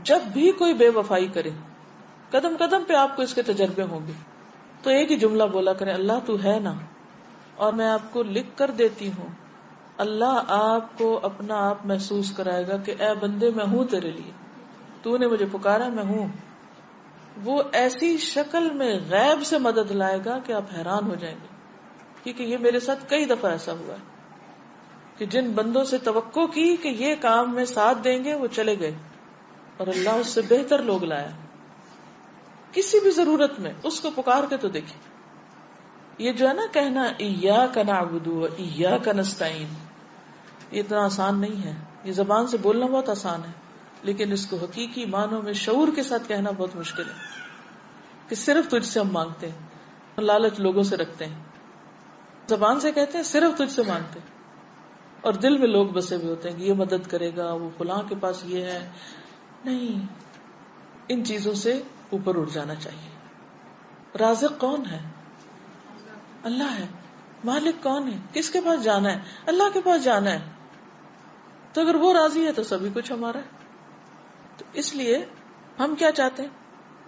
جب بھی کوئی بے وفائی کرے، قدم قدم پہ آپ کو اس کے تجربے ہوں گے، تو ایک ہی جملہ بولا کریں، اللہ تو ہے نا، اور میں آپ کو لکھ کر دیتی ہوں. اللہ آپ کو اپنا آپ محسوس کرائے گا کہ اے بندے میں ہوں تیرے لیے، تو نے مجھے پکارا، میں ہوں. وہ ایسی شکل میں غیب سے مدد لائے گا کہ آپ حیران ہو جائیں گے. کیونکہ یہ میرے ساتھ کئی دفعہ ایسا ہوا ہے کہ جن بندوں سے توقع کی کہ یہ کام میں ساتھ دیں گے وہ چلے گئے، اور اللہ اس سے بہتر لوگ لایا. کسی بھی ضرورت میں اس کو پکار کے تو دیکھیں. یہ جو ہے نا کہنا ایاک نعبد و ایاک نستعین، یہ اتنا آسان نہیں ہے. یہ زبان سے بولنا بہت آسان ہے، لیکن اس کو حقیقی معنوں میں شعور کے ساتھ کہنا بہت مشکل ہے کہ صرف تجھ سے ہم مانگتے ہیں. لالچ لوگوں سے رکھتے ہیں، زبان سے کہتے ہیں صرف تجھ سے مانگتے ہیں، اور دل میں لوگ بسے ہوئے ہوتے ہیں کہ یہ مدد کرے گا، وہ فلاں کے پاس یہ ہے. نہیں، ان چیزوں سے اوپر اٹھ جانا چاہیے. رازق کون ہے؟ اللہ ہے. مالک کون ہے؟ کس کے پاس جانا ہے؟ اللہ کے پاس جانا ہے. تو اگر وہ راضی ہے تو سبھی کچھ ہمارا ہے. تو اس لیے ہم کیا چاہتے ہیں؟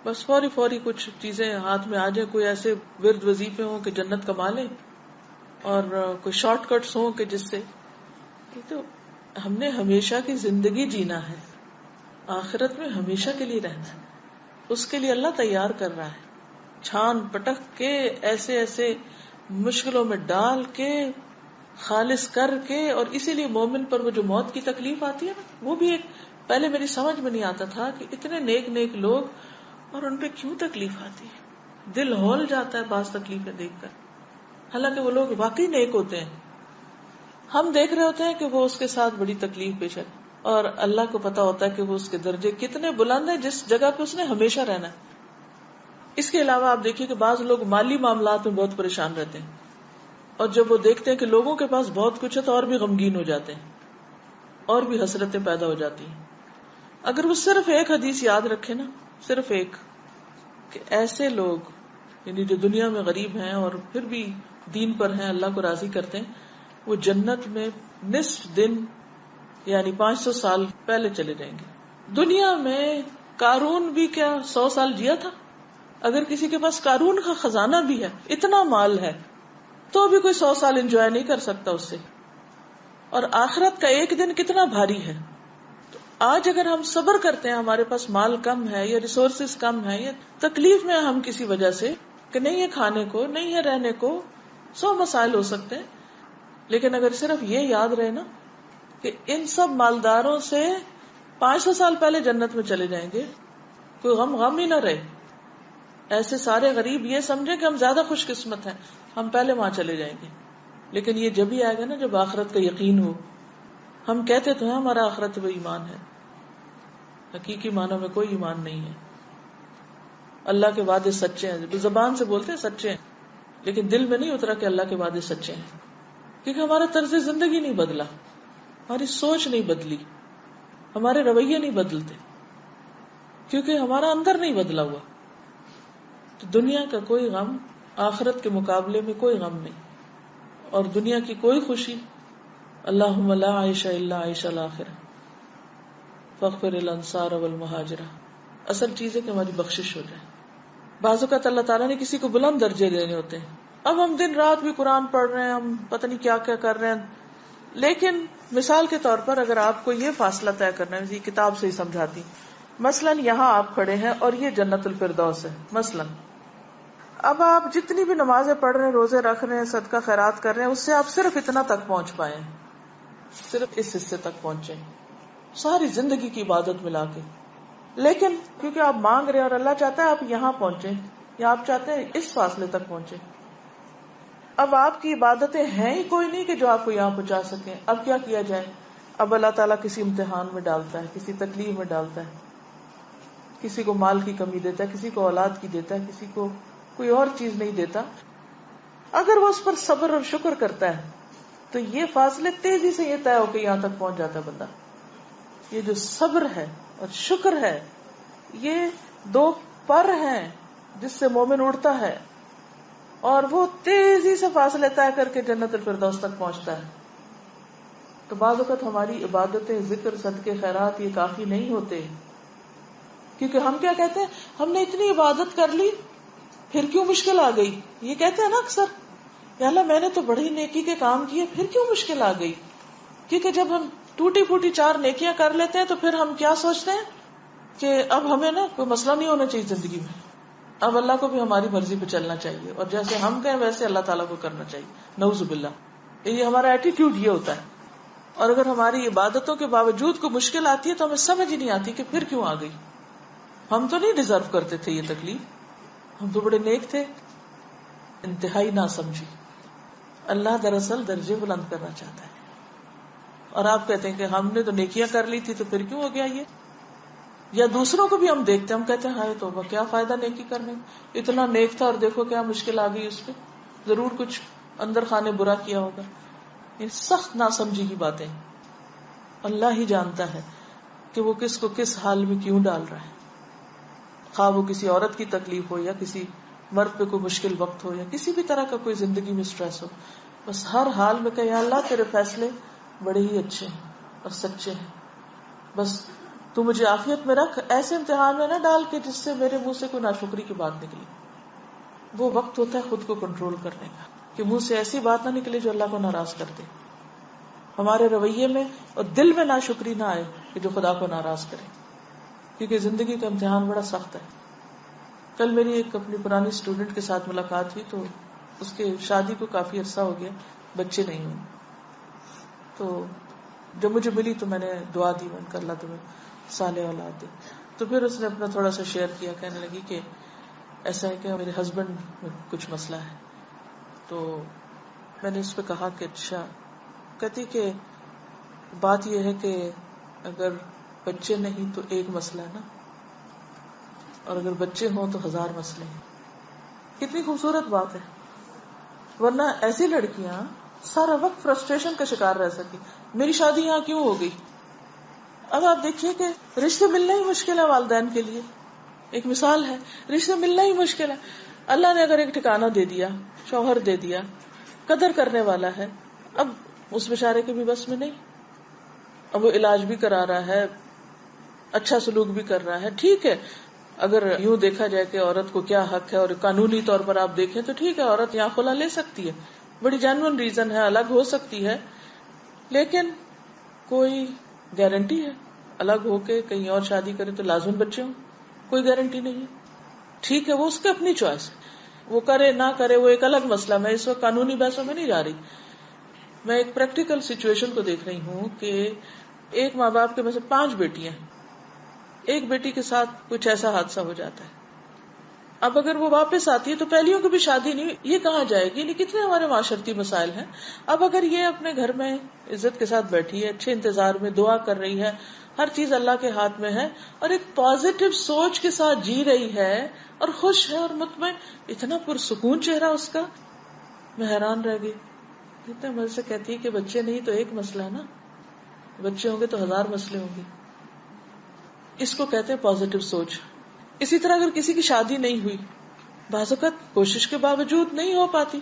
بس فوری فوری کچھ چیزیں ہاتھ میں آ جائیں، کوئی ایسے ورد وظیفے ہوں کہ جنت کما لیں، اور کوئی شارٹ کٹس ہوں کہ جس سے. یہ تو ہم نے ہمیشہ کی زندگی جینا ہے، آخرت میں ہمیشہ کے لیے رہنا ہے. اس کے لیے اللہ تیار کر رہا ہے، چھان پٹک کے ایسے ایسے مشکلوں میں ڈال کے خالص کر کے. اور اسی لیے مومن پر وہ جو موت کی تکلیف آتی ہے نا، وہ بھی ایک پہلے میری سمجھ میں نہیں آتا تھا کہ اتنے نیک نیک لوگ اور ان پہ کیوں تکلیف آتی ہے. دل ہول جاتا ہے بعض تکلیفیں دیکھ کر، حالانکہ وہ لوگ واقعی نیک ہوتے ہیں. ہم دیکھ رہے ہوتے ہیں کہ وہ اس کے ساتھ بڑی تکلیف پیش ہے، اور اللہ کو پتا ہوتا ہے کہ وہ اس کے درجے کتنے بلند ہیں جس جگہ پہ اس نے ہمیشہ رہنا ہے. اس کے علاوہ آپ دیکھیے کہ بعض لوگ مالی معاملات میں بہت پریشان رہتے ہیں، اور جب وہ دیکھتے ہیں کہ لوگوں کے پاس بہت کچھ ہے تو اور بھی غمگین ہو جاتے ہیں، اور بھی حسرتیں پیدا ہو جاتی ہیں. اگر وہ صرف ایک حدیث یاد رکھے نا، صرف ایک، کہ ایسے لوگ یعنی جو دنیا میں غریب ہیں اور پھر بھی دین پر ہیں، اللہ کو راضی کرتے ہیں، وہ جنت میں نصف دن یعنی 500 سال پہلے چلے جائیں گے. دنیا میں قارون بھی کیا 100 سال جیا تھا؟ اگر کسی کے پاس قارون کا خزانہ بھی ہے، اتنا مال ہے، تو بھی کوئی 100 سال انجوائے نہیں کر سکتا اس سے. اور آخرت کا ایک دن کتنا بھاری ہے. تو آج اگر ہم صبر کرتے ہیں، ہمارے پاس مال کم ہے یا ریسورسز کم ہے یا تکلیف میں ہم کسی وجہ سے کہ نہیں ہے کھانے کو، نہیں ہے رہنے کو، 100 مسائل ہو سکتے ہیں، لیکن اگر صرف یہ یاد رہے نا کہ ان سب مالداروں سے 500 سال پہلے جنت میں چلے جائیں گے، کوئی غم ہی نہ رہے. ایسے سارے غریب یہ سمجھیں کہ ہم زیادہ خوش قسمت ہیں، ہم پہلے وہاں چلے جائیں گے. لیکن یہ جب ہی آئے گا نا جب آخرت کا یقین ہو. ہم کہتے تو ہیں ہمارا آخرت پہ ایمان ہے، حقیقی معنوں میں کوئی ایمان نہیں ہے. اللہ کے وعدے سچے ہیں، زبان سے بولتے ہیں سچے ہیں، لیکن دل میں نہیں اترا کہ اللہ کے وعدے سچے ہیں. کیونکہ ہمارا طرز زندگی نہیں بدلا، ہماری سوچ نہیں بدلی، ہمارے رویے نہیں بدلتے، کیونکہ ہمارا اندر نہیں بدلا ہوا. تو دنیا کا کوئی غم آخرت کے مقابلے میں کوئی غم نہیں، اور دنیا کی کوئی خوشی. اللہم لا عیش الا عیش الآخرہ فاغفر الانصار والمہاجرہ. اصل چیز ہے کہ ہماری بخشش ہو جائے. بعض اوقات اللہ تعالیٰ نے کسی کو بلند درجے دینے ہوتے ہیں. اب ہم دن رات بھی قرآن پڑھ رہے ہیں، ہم پتہ نہیں کیا کیا کر رہے ہیں، لیکن مثال کے طور پر اگر آپ کو یہ فاصلہ طے کرنا ہے، یہ کتاب سے ہی سمجھاتی، مثلاً یہاں آپ کھڑے ہیں اور یہ جنت الفردوس ہے مثلاً. اب آپ جتنی بھی نمازیں پڑھ رہے ہیں، روزے رکھ رہے ہیں، صدقہ خیرات کر رہے ہیں، اس سے آپ صرف اتنا تک پہنچ پائے ہیں، صرف اس حصے تک پہنچے ساری زندگی کی عبادت ملا کے. لیکن کیونکہ آپ مانگ رہے ہیں اور اللہ چاہتا ہے آپ یہاں پہنچے، یا آپ چاہتے ہیں اس فاصلے تک پہنچے. اب آپ کی عبادتیں ہیں ہی کوئی نہیں کہ جو آپ کو یہاں پہنچا سکیں. اب کیا کیا جائے؟ اب اللہ تعالیٰ کسی امتحان میں ڈالتا ہے، کسی تکلیف میں ڈالتا ہے، کسی کو مال کی کمی دیتا ہے، کسی کو اولاد کی دیتا ہے، کسی کو کوئی اور چیز نہیں دیتا. اگر وہ اس پر صبر اور شکر کرتا ہے تو یہ فاصلے تیزی سے یہ طے ہو کے یہاں تک پہنچ جاتا ہے بندہ. یہ جو صبر ہے اور شکر ہے، یہ دو پر ہیں جس سے مومن اڑتا ہے، اور وہ تیزی سے فاصلے طے کر کے جنت الفردوس تک پہنچتا ہے. تو بعض اوقات ہماری عبادتیں، ذکر، صدقے، خیرات یہ کافی نہیں ہوتے. کیونکہ ہم کیا کہتے ہیں, ہم نے اتنی عبادت کر لی پھر کیوں مشکل آ گئی, یہ کہتے ہیں نا اکثر, یا اللہ میں نے تو بڑی نیکی کے کام کیے پھر کیوں مشکل آ گئی. کیونکہ جب ہم ٹوٹی پھوٹی 4 نیکیاں کر لیتے ہیں تو پھر ہم کیا سوچتے ہیں کہ اب ہمیں نا کوئی مسئلہ نہیں ہونا چاہیے زندگی میں, اب اللہ کو بھی ہماری مرضی پہ چلنا چاہیے, اور جیسے ہم کہیں ویسے اللہ تعالیٰ کو کرنا چاہیے. نعوذ باللہ, یہ ہمارا ایٹیٹیوڈ یہ ہوتا ہے. اور اگر ہماری عبادتوں کے باوجود کوئی مشکل آتی ہے تو ہمیں سمجھ ہی نہیں آتی کہ پھر کیوں آ گئی. ہم تو نہیں ڈیزرو کرتے تھے یہ تکلیف, ہم تو بڑے نیک تھے. انتہائی نہ سمجھی. اللہ دراصل درجے بلند کرنا چاہتا ہے, اور آپ کہتے ہیں کہ ہم نے تو نیکیاں کر لی تھی تو پھر کیوں ہو گیا یہ. یا دوسروں کو بھی ہم دیکھتے ہیں, ہم کہتے ہیں ہائے توبہ کیا فائدہ نیکی کرنے, اتنا نیک تھا اور دیکھو کیا مشکل آ گئی اس پہ, ضرور کچھ اندر خانے برا کیا ہوگا. یہ سخت ناسمجھی کی باتیں. اللہ ہی جانتا ہے کہ وہ کس کو کس حال میں کیوں ڈال رہا ہے, خواہ وہ کسی عورت کی تکلیف ہو یا کسی مرد پہ کوئی مشکل وقت ہو یا کسی بھی طرح کا کوئی زندگی میں سٹریس ہو. بس ہر حال میں کہ یا اللہ تیرے فیصلے بڑے ہی اچھے ہیں اور سچے ہیں, بس تو مجھے عافیت میں رکھ, ایسے امتحان میں نہ ڈال کہ جس سے میرے منہ سے کوئی ناشکری کی بات نکلی. وہ وقت ہوتا ہے خود کو کنٹرول کرنے کا, کہ منہ سے ایسی بات نہ نکلے جو اللہ کو ناراض کر دے, ہمارے رویے میں اور دل میں ناشکری نہ آئے کہ جو خدا کو ناراض کرے, کیونکہ زندگی کا امتحان بڑا سخت ہے. کل میری ایک اپنی پرانی اسٹوڈنٹ کے ساتھ ملاقات ہوئی, تو اس کے شادی کو کافی عرصہ ہو گیا, بچے نہیں ہوئے. تو جب مجھے ملی تو میں نے دعا دی, میں نے کہا اللہ تمہیں صالح اولاد دے. تو پھر اس نے اپنا تھوڑا سا شیئر کیا, کہنے لگی کہ ایسا ہے کہ میرے ہسبینڈ میں کچھ مسئلہ ہے. تو میں نے اس پہ کہا کہ اچھا. کہتی کہ بات یہ ہے کہ اگر بچے نہیں تو ایک مسئلہ ہے نا, اور اگر بچے ہوں تو 1000 مسئلے ہیں. کتنی خوبصورت بات ہے. ورنہ ایسی لڑکیاں سارا وقت فرسٹریشن کا شکار رہ سکی, میری شادی یہاں کیوں ہو گئی. اب آپ دیکھیے کہ رشتے ملنا ہی مشکل ہے والدین کے لیے. ایک مثال ہے, رشتے ملنا ہی مشکل ہے. اللہ نے اگر ایک ٹھکانہ دے دیا, شوہر دے دیا, قدر کرنے والا ہے, اب اس بیچارے کے بھی بس میں نہیں. اب وہ علاج بھی کرا رہا ہے, اچھا سلوک بھی کر رہا ہے, ٹھیک ہے. اگر یوں دیکھا جائے کہ عورت کو کیا حق ہے, اور قانونی طور پر آپ دیکھیں تو ٹھیک ہے, عورت یہاں خلا لے سکتی ہے, بڑی جینوئن ریزن ہے, الگ ہو سکتی ہے. لیکن کوئی گارنٹی ہے الگ ہو کے کہیں اور شادی کرے تو لازم بچے ہوں؟ کوئی گارنٹی نہیں ہے. ٹھیک ہے, وہ اس کی اپنی چوائس ہے, وہ کرے نہ کرے وہ ایک الگ مسئلہ. میں اس وقت قانونی بحثوں میں نہیں جا رہی, میں ایک پریکٹیکل سچویشن کو دیکھ رہی ہوں کہ ایک ماں باپ کے میں سے 5 بیٹیاں ہیں, ایک بیٹی کے ساتھ کچھ ایسا حادثہ ہو جاتا ہے. اب اگر وہ واپس آتی ہے تو پہلیوں کی بھی شادی نہیں, یہ کہاں جائے گی. نہیں, کتنے ہمارے معاشرتی مسائل ہیں. اب اگر یہ اپنے گھر میں عزت کے ساتھ بیٹھی ہے, اچھے انتظار میں دعا کر رہی ہے, ہر چیز اللہ کے ہاتھ میں ہے, اور ایک پازیٹو سوچ کے ساتھ جی رہی ہے اور خوش ہے اور مطمئن, اتنا پرسکون چہرہ اس کا, میں حیران رہ گئی. اتنے مزے سے کہتی ہے کہ بچے نہیں تو ایک مسئلہ ہے نا, بچے ہوں گے تو 1000 مسئلے ہوں گے. اس کو کہتے ہیں پازیٹو سوچ. اسی طرح اگر کسی کی شادی نہیں ہوئی, بعض اوقات کوشش کے باوجود نہیں ہو پاتی.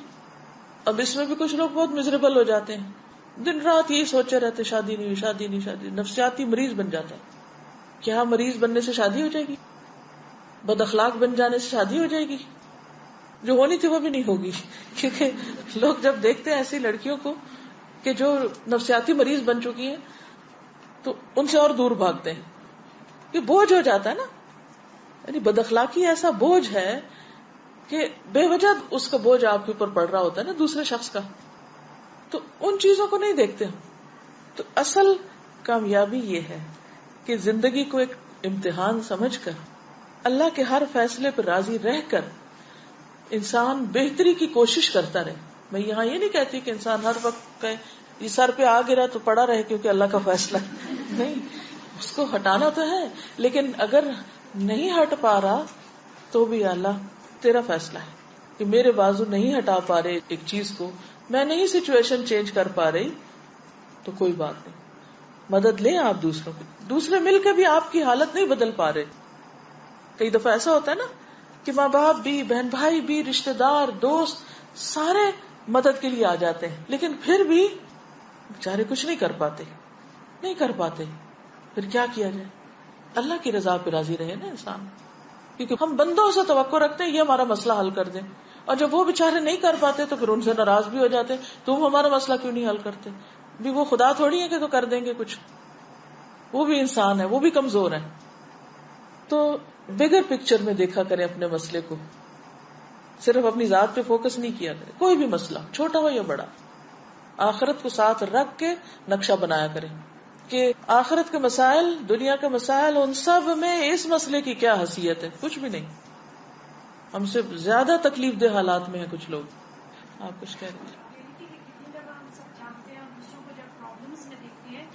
اب اس میں بھی کچھ لوگ بہت مزریبل ہو جاتے ہیں, دن رات یہی سوچے رہتے شادی نہیں ہوئی, شادی نہیں, شادی. نفسیاتی مریض بن جاتا ہے. کیا مریض بننے سے شادی ہو جائے گی؟ بد اخلاق بن جانے سے شادی ہو جائے گی؟ جو ہونی تھی وہ بھی نہیں ہوگی. کیونکہ لوگ جب دیکھتے ہیں ایسی لڑکیوں کو کہ جو نفسیاتی مریض بن چکی ہیں تو ان سے اور دور بھاگتے ہیں. یہ بوجھ ہو جاتا ہے نا, یعنی بد اخلاقی ایسا بوجھ ہے کہ بے وجہ اس کا بوجھ آپ کے اوپر پڑ رہا ہوتا ہے نا دوسرے شخص کا. تو ان چیزوں کو نہیں دیکھتے ہم. تو اصل کامیابی یہ ہے کہ زندگی کو ایک امتحان سمجھ کر اللہ کے ہر فیصلے پر راضی رہ کر انسان بہتری کی کوشش کرتا رہے. میں یہاں یہ نہیں کہتی کہ انسان ہر وقت کہے یہ سر پہ آ گرا تو پڑا رہے کیونکہ اللہ کا فیصلہ نہیں, اس کو ہٹانا تو ہے, لیکن اگر نہیں ہٹ پا رہا تو بھی اللہ تیرا فیصلہ ہے کہ میرے بازو نہیں ہٹا پا رہے ایک چیز کو, میں نہیں سچویشن چینج کر پا رہی, تو کوئی بات نہیں, مدد لیں آپ دوسروں کی. دوسرے مل کے بھی آپ کی حالت نہیں بدل پا رہے. کئی دفعہ ایسا ہوتا ہے نا کہ ماں باپ بھی, بہن بھائی بھی, رشتے دار, دوست سارے مدد کے لیے آ جاتے ہیں, لیکن پھر بھی بیچارے کچھ نہیں کر پاتے. پھر کیا کیا جائے؟ اللہ کی رضا پہ راضی رہے نا انسان، کیونکہ ہم بندوں سے توقع رکھتے ہیں یہ ہمارا مسئلہ حل کر دیں، اور جب وہ بےچارے نہیں کر پاتے تو پھر ان سے ناراض بھی ہو جاتے ہیں، تم ہمارا مسئلہ کیوں نہیں حل کرتے؟ بھی وہ خدا تھوڑی ہے کہ تو کر دیں گے کچھ، وہ بھی انسان ہے، وہ بھی کمزور ہے. تو بگر پکچر میں دیکھا کریں اپنے مسئلے کو، صرف اپنی ذات پہ فوکس نہیں کیا کرے. کوئی بھی مسئلہ چھوٹا ہو یا بڑا، آخرت کو ساتھ رکھ کے نقشہ بنایا کریں کہ آخرت کے مسائل، دنیا کے مسائل، ان سب میں اس مسئلے کی کیا حیثیت ہے. کچھ بھی نہیں. ہم سے زیادہ تکلیف دہ حالات میں ہیں کچھ لوگ. آپ کچھ کہہ رہے ہیں؟ کتنی دفعہ ہم سب چاہتے ہیں دوسروں کو جب پرابلمس میں دیکھتے ہیں،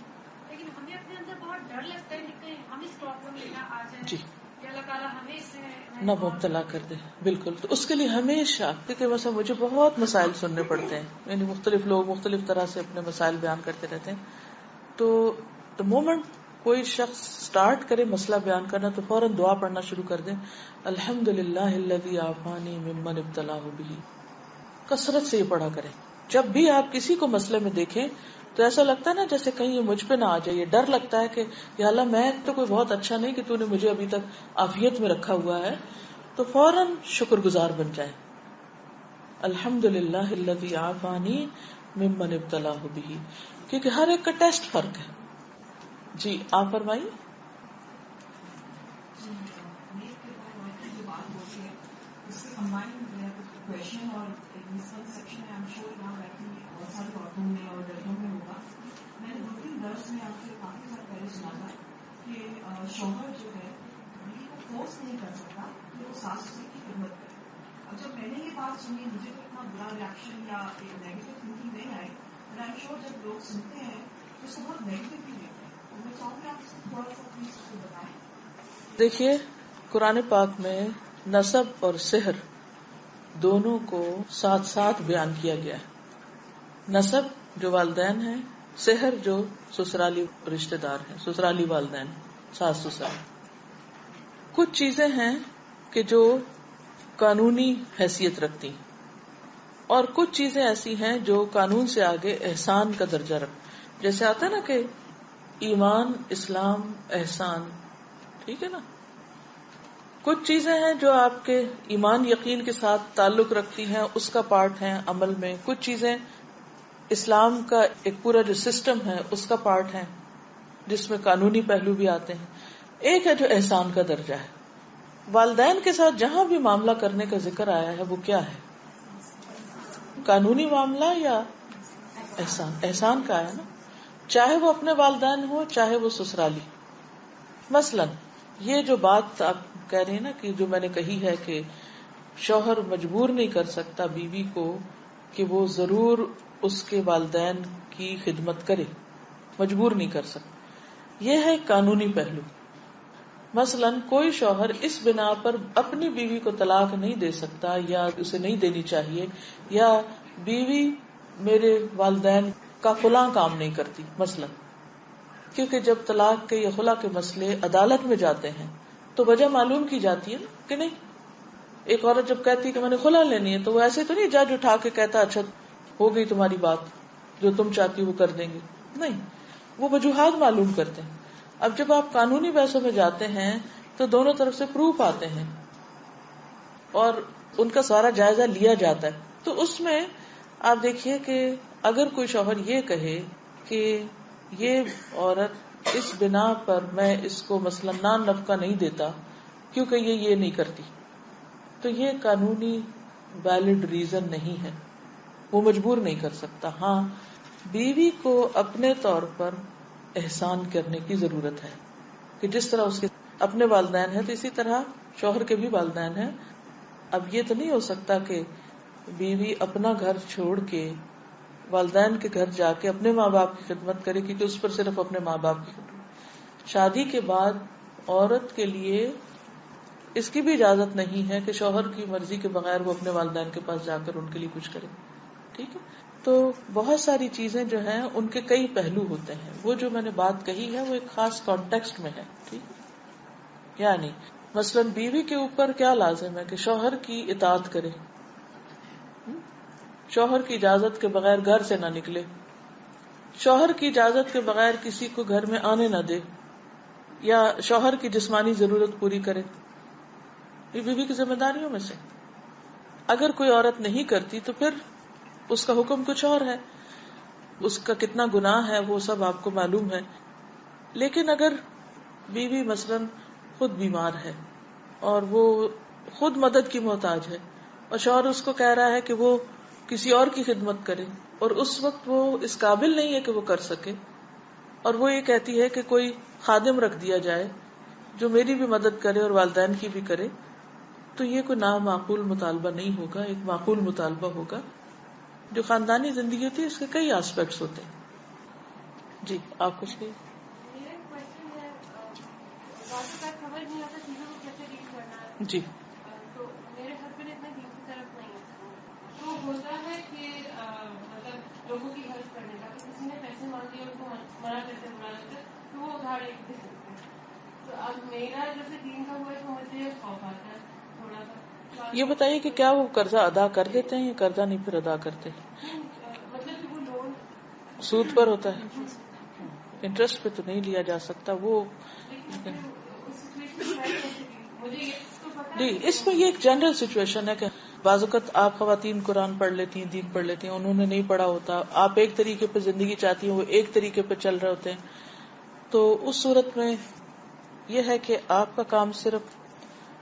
لیکن ہمیں اپنے اندر بہت ڈر لگتا ہے کہ کہیں ہم اس پرابلم میں نہ آ جائیں جی، کہ اللہ تعالیٰ ہمیں اس میں نہ مبتلا کر دے. بالکل. تو اس کے لیے ہمیشہ، کیونکہ مثلا مجھے بہت مسائل سننے پڑتے ہیں، یعنی مختلف لوگ مختلف طرح سے اپنے مسائل بیان کرتے رہتے ہیں. تو the moment کوئی شخص سٹارٹ کرے مسئلہ بیان کرنا تو فوراً دعا پڑھنا شروع کر دیں، الحمدللہ الذی عافانی ممن ابتلاہ بہ. کثرت سے یہ پڑھا کریں. جب بھی آپ کسی کو مسئلے میں دیکھیں تو ایسا لگتا ہے نا جیسے کہیں یہ مجھ پہ نہ آ جائے، یہ ڈر لگتا ہے کہ یا اللہ میں تو کوئی بہت اچھا نہیں کہ تو نے مجھے ابھی تک عافیت میں رکھا ہوا ہے. تو فوراً شکر گزار بن جائیں. الحمدللہ الذی عافانی ممن ابتلاہ بہ، کیونکہ ہر ایک کا ٹیسٹ فرق ہے. جی آپ فرمائیے. کوشچن اور مسکنسپشن ہے، I'm sure now بیٹھی بہت ساری عورتوں میں اور لڑکیوں میں ہوگا. میں نے 2-3 درس میں آپ سے کافی سال پہلے سنا تھا کہ شوہر جو ہے بیوی کو فورس نہیں کر سکتا کہ وہ ساس سسر کی خدمت کرے. اور جب میں نے یہ بات سنی مجھے تو اتنا برا ریئیکشن یا ایک نیگیٹو تھنکنگ نہیں آئی، بٹ آئی ایم شیور جب لوگ سنتے ہیں تو اس کو بہت نیگیٹولی لیتے ہیں. تو میں چاہوں گی آپ اس کو تھوڑا سا پلیز اس کو بتائیں. دیکھیے قرآن پاک میں نسب اور سحر دونوں کو ساتھ ساتھ بیان کیا گیا ہے. نسب جو والدین ہیں، سحر جو سسرالی رشتہ دار ہیں، سسرالی والدین، ساس سسر. کچھ چیزیں ہیں کہ جو قانونی حیثیت رکھتی اور کچھ چیزیں ایسی ہیں جو قانون سے آگے احسان کا درجہ رکھ. جیسے آتا ہے نا کہ ایمان، اسلام، احسان، ٹھیک ہے نا. کچھ چیزیں ہیں جو آپ کے ایمان یقین کے ساتھ تعلق رکھتی ہیں، اس کا پارٹ ہیں عمل میں. کچھ چیزیں اسلام کا ایک پورا جو سسٹم ہے اس کا پارٹ ہیں جس میں قانونی پہلو بھی آتے ہیں. ایک ہے جو احسان کا درجہ ہے. والدین کے ساتھ جہاں بھی معاملہ کرنے کا ذکر آیا ہے وہ کیا ہے؟ قانونی معاملہ یا احسان؟ احسان کا ہے نا، چاہے وہ اپنے والدین ہو چاہے وہ سسرالی. مثلا یہ جو بات آپ کہہ رہے ہیں نا کہ جو میں نے کہی ہے کہ شوہر مجبور نہیں کر سکتا بیوی کو کہ وہ ضرور اس کے والدین کی خدمت کرے، مجبور نہیں کر سکتا. یہ ہے قانونی پہلو. مثلا کوئی شوہر اس بنا پر اپنی بیوی کو طلاق نہیں دے سکتا یا اسے نہیں دینی چاہیے، یا بیوی میرے والدین کا فلاں کام نہیں کرتی مثلا، کیونکہ جب طلاق کے یا خلا کے مسئلے عدالت میں جاتے ہیں تو وجہ معلوم کی جاتی ہے کہ نہیں. ایک عورت جب کہتی ہے کہ میں نے خلا لینی ہے تو وہ ایسے تو نہیں جج اٹھا کے کہتا اچھا ہو گئی تمہاری بات، جو تم چاہتی وہ کر دیں گے. نہیں، وہ وجوہات معلوم کرتے ہیں. اب جب آپ قانونی بحثوں میں جاتے ہیں تو دونوں طرف سے پروف آتے ہیں اور ان کا سارا جائزہ لیا جاتا ہے. تو اس میں آپ دیکھیے کہ اگر کوئی شوہر یہ کہے کہ یہ عورت اس بنا پر میں اس کو مثلا نان نفقہ نہیں دیتا کیونکہ یہ نہیں کرتی، تو یہ قانونی ویلڈ ریزن نہیں ہے، وہ مجبور نہیں کر سکتا. ہاں بیوی کو اپنے طور پر احسان کرنے کی ضرورت ہے کہ جس طرح اس کے اپنے والدین ہیں تو اسی طرح شوہر کے بھی والدین ہیں. اب یہ تو نہیں ہو سکتا کہ بیوی اپنا گھر چھوڑ کے والدین کے گھر جا کے اپنے ماں باپ کی خدمت کرے، کیونکہ اس پر صرف اپنے ماں باپ کی خدمت. شادی کے بعد عورت کے لیے اس کی بھی اجازت نہیں ہے کہ شوہر کی مرضی کے بغیر وہ اپنے والدین کے پاس جا کر ان کے لیے کچھ کرے. ٹھیک ہے. تو بہت ساری چیزیں جو ہیں ان کے کئی پہلو ہوتے ہیں. وہ جو میں نے بات کہی ہے وہ ایک خاص کانٹیکسٹ میں ہے. ٹھیک ہے. یعنی مثلا بیوی کے اوپر کیا لازم ہے کہ شوہر کی اطاعت کرے، شوہر کی اجازت کے بغیر گھر سے نہ نکلے، شوہر کی اجازت کے بغیر کسی کو گھر میں آنے نہ دے. یا شوہر کی جسمانی ضرورت پوری کرے، یہ بیوی کی ذمہ داریوں میں سے. اگر کوئی عورت نہیں کرتی تو پھر اس کا حکم کچھ اور ہے، اس کا کتنا گناہ ہے وہ سب آپ کو معلوم ہے. لیکن اگر بیوی مثلاً خود بیمار ہے اور وہ خود مدد کی محتاج ہے اور شوہر اس کو کہہ رہا ہے کہ وہ کسی اور کی خدمت کرے اور اس وقت وہ اس قابل نہیں ہے کہ وہ کر سکے، اور وہ یہ کہتی ہے کہ کوئی خادم رکھ دیا جائے جو میری بھی مدد کرے اور والدین کی بھی کرے، تو یہ کوئی نامعقول مطالبہ نہیں ہوگا، ایک معقول مطالبہ ہوگا. جو خاندانی زندگی ہوتی ہے اس کے کئی آسپیکٹس ہوتے ہیں. جی آپ کچھ کہیں؟ میرا کوشچن ہے، باتوں کا خبر نہیں ہوتا چیزوں کو کیسے ڈیل کرنا ہے. جی تو میرے ہسبینڈ اتنے دین کی طرف نہیں ہے، تو ہوتا ہے کہ مطلب لوگوں کی ہیلپ کرنے کا، کسی نے پیسے مانگ لیے ان کو منع کرتے تو وہ ادھار ایک دے سکتے ہیں. تو اب میرا جیسے دین کا ہوا ہے تو مجھے خوف آتا ہے تھوڑا سا. یہ بتائیے کہ کیا وہ قرضہ ادا کر دیتے ہیں یا قرضہ نہیں پھر ادا کرتے؟ مطلب کہ وہ لون سود پر ہوتا ہے، انٹرسٹ پہ تو نہیں لیا جا سکتا وہ. جی اس میں یہ ایک جنرل سچویشن ہے کہ بعض اوقات آپ خواتین قرآن پڑھ لیتی ہیں، دین پڑھ لیتی ہیں، انہوں نے نہیں پڑھا ہوتا، آپ ایک طریقے پہ زندگی چاہتی ہیں، وہ ایک طریقے پہ چل رہے ہوتے ہیں. تو اس صورت میں یہ ہے کہ آپ کا کام صرف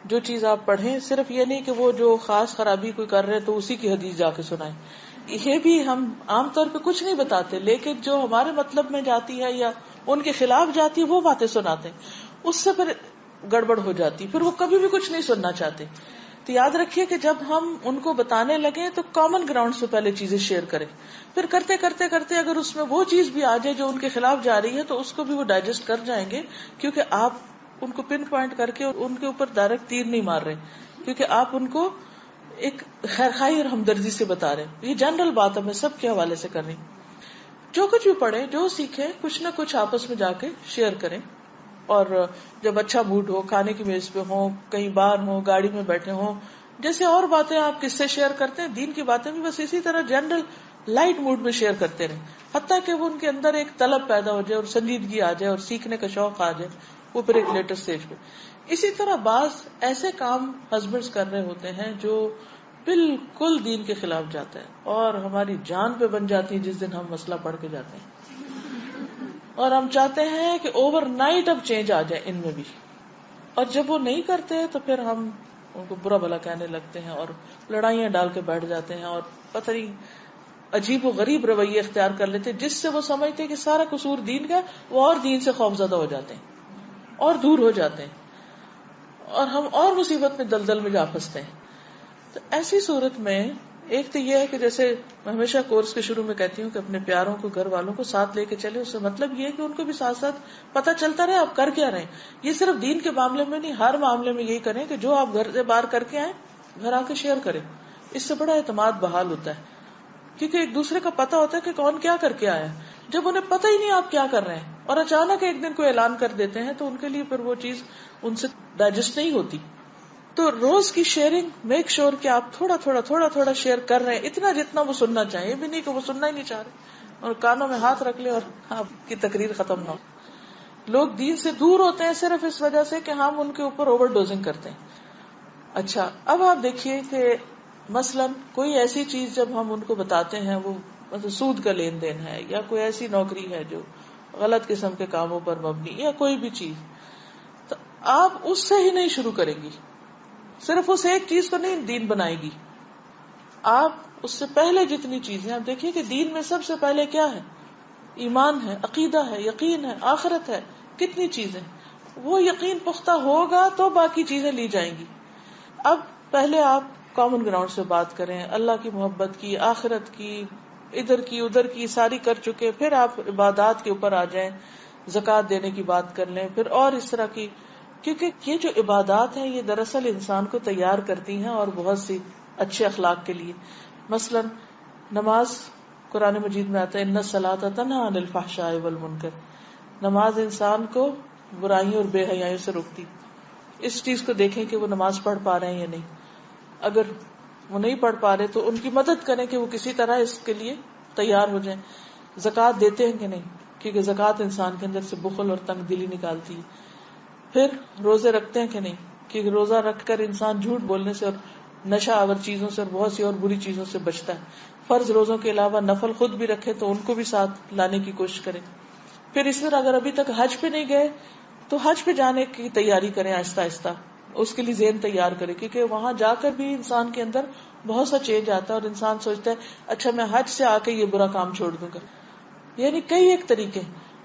جو چیز آپ پڑھیں، صرف یہ نہیں کہ وہ جو خاص خرابی کوئی کر رہے تو اسی کی حدیث جا کے سنائیں. یہ بھی ہم عام طور پہ کچھ نہیں بتاتے، لیکن جو ہمارے مطلب میں جاتی ہے یا ان کے خلاف جاتی ہے وہ باتیں سناتے ہیں، اس سے پھر گڑبڑ ہو جاتی، پھر وہ کبھی بھی کچھ نہیں سننا چاہتے. تو یاد رکھیے کہ جب ہم ان کو بتانے لگے تو کامن گراؤنڈ سے پہلے چیزیں شیئر کریں، پھر کرتے کرتے کرتے اگر اس میں وہ چیز بھی آ جائے جو ان کے خلاف جا رہی ہے تو اس کو بھی وہ ڈائجسٹ کر جائیں گے، کیونکہ آپ ان کو پن پوائنٹ کر کے ان کے اوپر ڈائریکٹ تیر نہیں مار رہے، کیونکہ آپ ان کو ایک خیرخائی اور ہمدردی سے بتا رہے. یہ جنرل بات ہے، میں سب کے حوالے سے کر رہی ہوں. جو کچھ بھی پڑھیں، جو سیکھیں، کچھ نہ کچھ آپس میں جا کے شیئر کریں. اور جب اچھا موڈ ہو، کھانے کی میز پہ ہوں، کہیں باہر ہوں، گاڑی میں بیٹھے ہوں، جیسے اور باتیں آپ کس سے شیئر کرتے ہیں، دین کی باتیں بھی بس اسی طرح جنرل لائٹ موڈ میں شیئر کرتے رہیں، حتیٰ کہ وہ ان کے اندر ایک طلب پیدا ہو جائے اور سنجیدگی آ جائے اور سیکھنے کا شوق آ جائے، وہ پھر ایک لیٹر سٹیج پہ. اسی طرح بعض ایسے کام ہسبینڈز کر رہے ہوتے ہیں جو بالکل دین کے خلاف جاتا ہے اور ہماری جان پہ بن جاتی ہے جس دن ہم مسئلہ پڑھ کے جاتے ہیں، اور ہم چاہتے ہیں کہ اوور نائٹ اب چینج آ جائے ان میں بھی. اور جب وہ نہیں کرتے تو پھر ہم ان کو برا بھلا کہنے لگتے ہیں اور لڑائیاں ڈال کے بیٹھ جاتے ہیں اور پتہ نہیں عجیب و غریب رویے اختیار کر لیتے ہیں، جس سے وہ سمجھتے ہیں کہ سارا قصور دین کا، وہ اور دین سے خوفزدہ ہو جاتے ہیں اور دور ہو جاتے ہیں اور ہم اور مصیبت میں دلدل میں جا پھنستے ہیں. تو ایسی صورت میں ایک تو یہ ہے کہ جیسے میں ہمیشہ کورس کے شروع میں کہتی ہوں کہ اپنے پیاروں کو، گھر والوں کو ساتھ لے کے چلے. اس سے مطلب یہ ہے کہ ان کو بھی ساتھ ساتھ پتہ چلتا رہے آپ کر کیا رہے. یہ صرف دین کے معاملے میں نہیں، ہر معاملے میں یہی کریں کہ جو آپ گھر سے باہر کر کے آئیں گھر آ کے شیئر کریں. اس سے بڑا اعتماد بحال ہوتا ہے، کیونکہ ایک دوسرے کا پتہ ہوتا ہے کہ کون کیا کر کے آیا. جب انہیں پتہ ہی نہیں آپ کیا کر رہے ہیں اور اچانک ایک دن کوئی اعلان کر دیتے ہیں تو ان کے لیے پھر وہ چیز ان سے ڈائجسٹ نہیں ہوتی. تو روز کی شیئرنگ، میک شور کہ آپ تھوڑا تھوڑا تھوڑا تھوڑا شیئر کر رہے ہیں، اتنا جتنا وہ سننا چاہیے. یہ بھی نہیں کہ وہ سننا ہی نہیں چاہ رہے اور کانوں میں ہاتھ رکھ لے اور آپ کی تقریر ختم نہ ہو. لوگ دین سے دور ہوتے ہیں صرف اس وجہ سے کہ ہم ان کے اوپر اوور ڈوزنگ کرتے ہیں. اچھا اب آپ دیکھیے کہ مثلاً کوئی ایسی چیز جب ہم ان کو بتاتے ہیں، وہ مطلب سود کا لین دین ہے یا کوئی ایسی نوکری ہے جو غلط قسم کے کاموں پر مبنی، یا کوئی بھی چیز، تو آپ اس سے ہی نہیں شروع کریں گی، صرف اس ایک چیز کو نہیں دین بنائے گی. آپ اس سے پہلے جتنی چیزیں، آپ دیکھیے کہ دین میں سب سے پہلے کیا ہے؟ ایمان ہے، عقیدہ ہے، یقین ہے، آخرت ہے. کتنی چیزیں، وہ یقین پختہ ہوگا تو باقی چیزیں لی جائیں گی. اب پہلے آپ کامن گراؤنڈ سے بات کریں، اللہ کی محبت کی، آخرت کی، ادھر کی ادھر کی ساری کر چکے، پھر آپ عبادات کے اوپر آ جائیں، زکوٰۃ دینے کی بات کر لیں، پھر اور اس طرح کی. کیونکہ یہ جو عبادات ہیں یہ دراصل انسان کو تیار کرتی ہیں اور بہت سی اچھے اخلاق کے لیے. مثلا نماز، قرآن مجید میں آتا ہے ان الصلاۃ تنہی عن الفحشاء والمنکر، نماز انسان کو برائیوں اور بے حیائیوں سے روکتی. اس چیز کو دیکھیں کہ وہ نماز پڑھ پا رہے ہیں یا نہیں. اگر وہ نہیں پڑھ پا رہے تو ان کی مدد کریں کہ وہ کسی طرح اس کے لیے تیار ہو جائیں. زکوٰۃ دیتے ہیں کہ نہیں، کیونکہ زکوٰۃ انسان کے اندر سے بخل اور تنگ دلی نکالتی ہے. پھر روزے رکھتے ہیں کہ نہیں, کہ روزہ رکھ کر انسان جھوٹ بولنے سے اور نشہ آور چیزوں سے اور بہت سی اور بری چیزوں سے بچتا ہے. فرض روزوں کے علاوہ نفل خود بھی رکھے تو ان کو بھی ساتھ لانے کی کوشش کریں. پھر اس طرح اگر ابھی تک حج پہ نہیں گئے تو حج پہ جانے کی تیاری کریں آہستہ آہستہ, اس کے لیے ذہن تیار کریں, کیونکہ وہاں جا کر بھی انسان کے اندر بہت سا چینج آتا ہے اور انسان سوچتا ہے اچھا میں حج سے آ کے یہ برا کام چھوڑ دوں گا. یعنی کئی ایک طریقے.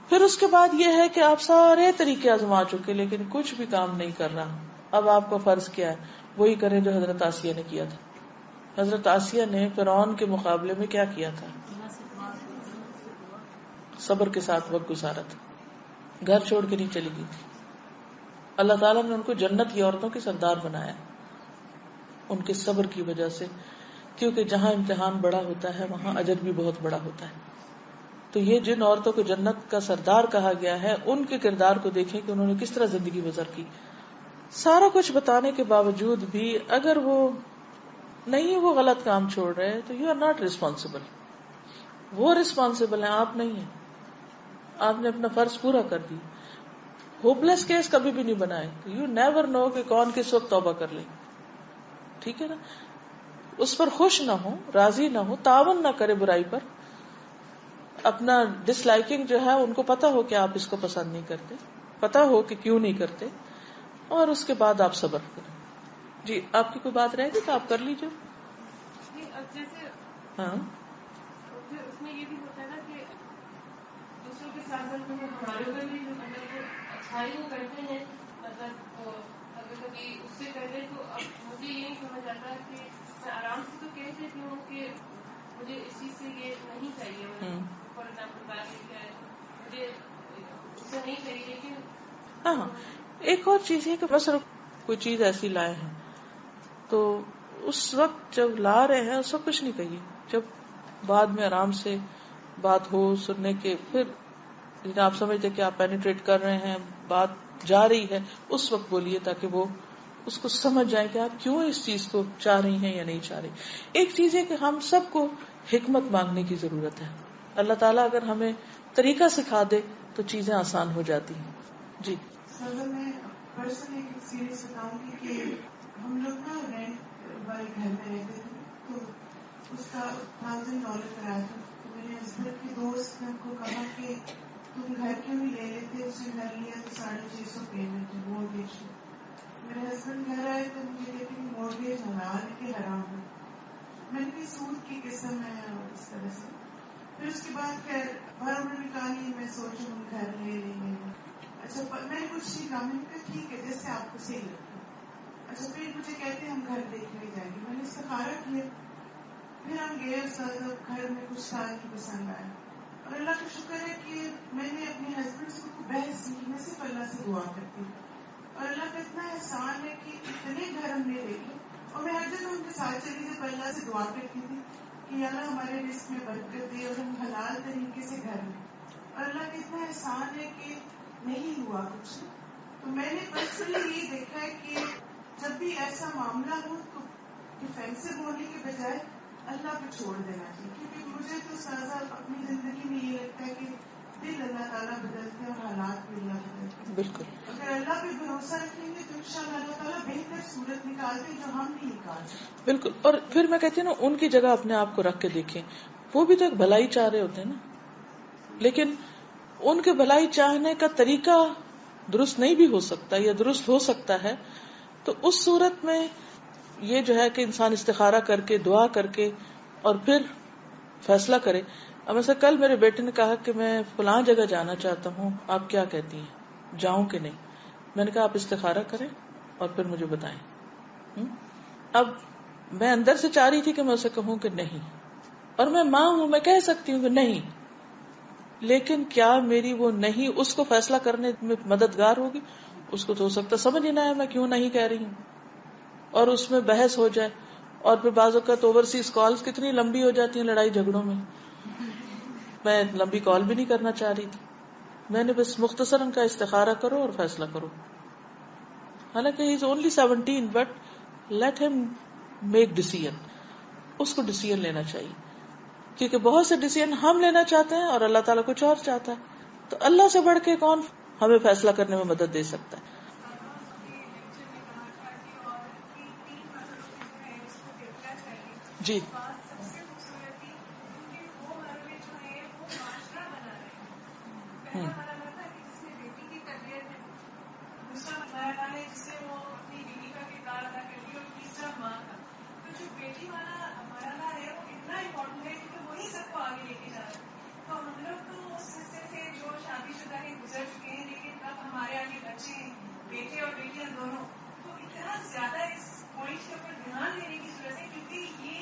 پھر اس کے بعد یہ ہے کہ آپ سارے طریقے آزما چکے لیکن کچھ بھی کام نہیں کر رہا. اب آپ کا فرض کیا ہے, وہی کریں جو حضرت آسیہ نے کیا تھا. حضرت آسیہ نے فرعون کے مقابلے میں کیا کیا تھا؟ صبر کے ساتھ وقت گزارا تھا, گھر چھوڑ کے نہیں چلی گئی تھی. اللہ تعالیٰ نے ان کو جنت کی عورتوں کے سردار بنایا ان کے صبر کی وجہ سے, کیونکہ جہاں امتحان بڑا ہوتا ہے وہاں اجر بھی بہت بڑا ہوتا ہے. تو یہ جن عورتوں کو جنت کا سردار کہا گیا ہے ان کے کردار کو دیکھیں کہ انہوں نے کس طرح زندگی گزر کی. سارا کچھ بتانے کے باوجود بھی اگر وہ غلط کام چھوڑ رہے تو یو آر ناٹ ریسپانسبل. وہ ریسپانسبل ہیں, آپ نہیں ہیں. آپ نے اپنا فرض پورا کر دی. ہوپلیس کیس کبھی بھی نہیں بنائے. یو نیور نو کہ کون کس وقت توبہ کر لے. ٹھیک ہے نا, اس پر خوش نہ ہو, راضی نہ ہو, تعاون نہ کرے برائی پر. اپنا ڈس لائکنگ جو ہے ان کو پتا ہو کہ آپ اس کو پسند نہیں کرتے, پتا ہو کہ کیوں نہیں کرتے, اور اس کے بعد آپ صبر کریں. جی آپ کی کوئی بات رہے گی تو آپ کر لیجیے. اب جیسے ہاں اس میں یہ بھی ہوتا ہے نا کہ دوسروں کے ساتھ ہمارے اوپر بھی اچھائی وہ کرتے ہیں, مطلب اگر کبھی اس سے کہتے تو اب مجھے یہ نہیں سمجھ آتا کہ میں آرام سے تو کہہ دیتی ہوں کہ مجھے اس چیز سے یہ نہیں چاہیے. فار ایگزامپل بات مجھے اس سے نہیں چاہیے, لیکن ہاں ایک اور چیز ہے کہ بس کوئی چیز ایسی لائے ہیں تو اس وقت جب لا رہے ہیں اس وقت کچھ نہیں کہیے. جب بعد میں آرام سے بات ہو سننے کے, پھر آپ سمجھتے کہ آپ پینیٹریٹ کر رہے ہیں, بات جا رہی ہے, اس وقت بولیے تاکہ وہ اس کو سمجھ جائے کہ آپ کیوں اس چیز کو چاہ رہی ہیں یا نہیں چاہ رہی. ایک چیز ہے کہ ہم سب کو حکمت مانگنے کی ضرورت ہے. اللہ تعالیٰ اگر ہمیں طریقہ سکھا دے تو چیزیں آسان ہو جاتی ہیں. جی سر میں پرسنلی ایک سیریز بتاؤں گی کہ ہم لوگ نا رینٹ والے گھر میں رہتے تھے, تو اس کا $1,000 کرایہ تھا. تو میرے ہسبینڈ کے دوست نے ہم کو کہا کہ تم گھر کیوں نہیں لے لیتے, اس نے گھر لیا تو $650 پیمنٹ ہے مورگیج. میرے ہسبینڈ گھر آئے تو مجھے کہتے کہ مورگیج حلال ہے کہ حرام ہے. میں نے کہا سود کی قسم ہے اور اس طرح سے. پھر اس کے بعد خیر انہوں نے کہا نہیں میں سوچوں ہم گھر لے لیں گے. اچھا میں نے کچھ نہیں کہا, میں نے کہا ٹھیک ہے جیسے آپ کو صحیح لگتا. اچھا پھر مجھے کہتے ہیں ہم گھر دیکھنے جائیں گے. میں نے استخارہ کیا, پھر ہم گئے گھر میں کچھ سال کی پسند آیا. اور اللہ کا شکر ہے کہ میں نے اپنے ہسبینڈ سے بحث سیکھی, میں صرف اللہ سے دعا کرتی ہوں. اور اللہ کا اتنا احسان ہے کہ اتنے گھر ہم نے دیکھے, اور میں ہر جگہ ان کے ساتھ چلی جب اللہ سے دعا کرتی تھی کہ اللہ ہمارے رزق میں برکت دے اور ہم حلال طریقے سے گھر میں. اور اللہ کا اتنا احسان ہے کہ نہیں ہوا کچھ. تو میں نے پرسنلی یہ دیکھا ہے کہ جب بھی ایسا معاملہ ہو تو ڈیفینسو ہونے کے بجائے اللہ پہ چھوڑ دینا چاہیے, کیونکہ مجھے تو سازا اپنی زندگی میں یہ لگتا ہے کہ دل اللہ تعالیٰ بدلتے ہیں اور حالات بھی اللہ بدلتے ہیں. بالکل. اگر اللہ پہ بھروسہ رکھیں گے تو انشاءاللہ اللہ تعالیٰ بہتر صورت نکالتے ہیں جو ہم نہیں نکالتے. بالکل. اور پھر میں کہتی ہوں نا ان کی جگہ اپنے آپ کو رکھ کے دیکھیں, وہ بھی تو ایک بھلائی چاہ رہے ہوتے ہیں نا, لیکن ان کے بھلائی چاہنے کا طریقہ درست نہیں بھی ہو سکتا یا درست ہو سکتا ہے. تو اس صورت میں یہ جو ہے کہ انسان استخارہ کر کے دعا کر کے اور پھر فیصلہ کرے. اب ایسا کل میرے بیٹے نے کہا کہ میں فلاں جگہ جانا چاہتا ہوں, آپ کیا کہتی ہیں, جاؤں کہ نہیں؟ میں نے کہا آپ استخارہ کریں اور پھر مجھے بتائیں. اب میں اندر سے چاہ رہی تھی کہ میں اسے کہوں کہ نہیں, اور میں ماں ہوں, میں کہہ سکتی ہوں کہ نہیں, لیکن کیا میری وہ نہیں اس کو فیصلہ کرنے میں مددگار ہوگی؟ اس کو تو ہو سکتا سمجھ ہی نہ آئے میں کیوں نہیں کہہ رہی ہوں, اور اس میں بحث ہو جائے. اور پھر بعض اوقات اوورسیز کالز کتنی لمبی ہو جاتی ہیں لڑائی جھگڑوں میں. میں لمبی کال بھی نہیں کرنا چاہ رہی تھی, میں نے بس مختصر ان کا استخارہ کرو اور فیصلہ کرو. حالانکہ ہی از اونلی 17 بٹ لیٹ ہم میک ڈیسیژن. اس کو ڈیسیژن لینا چاہیے, کیونکہ بہت سے ڈیسیژن ہم لینا چاہتے ہیں اور اللہ تعالیٰ کچھ اور چاہتا ہے. تو اللہ سے بڑھ کے کون ہمیں فیصلہ کرنے میں مدد دے سکتا ہے؟ جی بات سب سے خوبصورت تھی کیونکہ وہ مربے جو ہے وہ معاشرہ بنا رہے ہیں. پہلا مرحلہ تھا کہ جس میں بیٹی کی تربیت ہے, دوسرا مرحلہ ہے جس میں وہ اپنی بیوی کا کردار ادا کرتی ہے, اور تیسرا ماں کا. تو جو بیٹی والا مرحلہ ہے وہ اتنا امپورٹنٹ ہے کیونکہ وہی سب کو آگے لے کے جا رہا ہے. تو ہم لوگ تو اس حصے سے جو شادی شدہ کے گزر چکے ہیں, لیکن اب ہمارے آگے بچے ہیں, بیٹے اور بیٹیاں دونوں, تو اتنا زیادہ اس پوائنٹ کے اوپر دھیان دینے کی ضرورت ہے کیونکہ یہ